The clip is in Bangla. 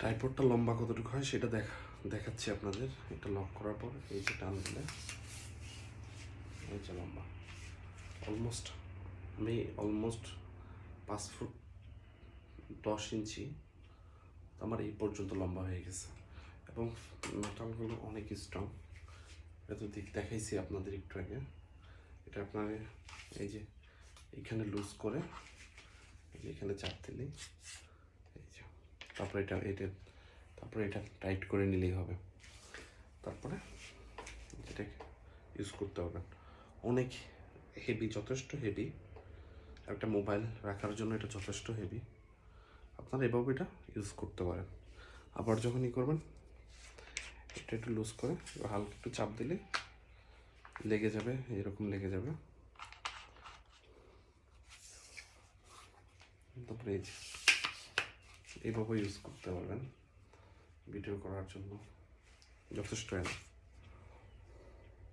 ট্রাইপডটা লম্বা কতটুকু হয় সেটা দেখাচ্ছি আপনাদের। এটা লক করার পর এই যে টান দিলে এই যে লম্বা আমি অলমোস্ট 5 ফুট 10 ইঞ্চি আমার এই পর্যন্ত লম্বা হয়ে গেছে এবং মেটালগুলো অনেক স্ট্রং। এত দিক দেখাইছি আপনাদের একটু আগে। এটা আপনার এই যে এইখানে লুজ করে এখানে চাপ দিলেই এই যে তারপরে এটা টাইট করে নিলেই হবে। তারপরে এটাকে ইউজ করতে পারবেন। অনেক হেভি, যথেষ্ট হেভি। একটা মোবাইল রাখার জন্য এটা যথেষ্ট হেভি। আপনারা এভাবে এটা ইউজ করতে পারেন। আবার যখনই করবেন এটা একটু লুজ করে হালকা একটু চাপ দিলে লেগে যাবে, এরকম লেগে যাবে। তারপরে এই যে এইভাবে ইউজ করতে পারবেন ভিডিও করার জন্য, যথেষ্ট এনাফ।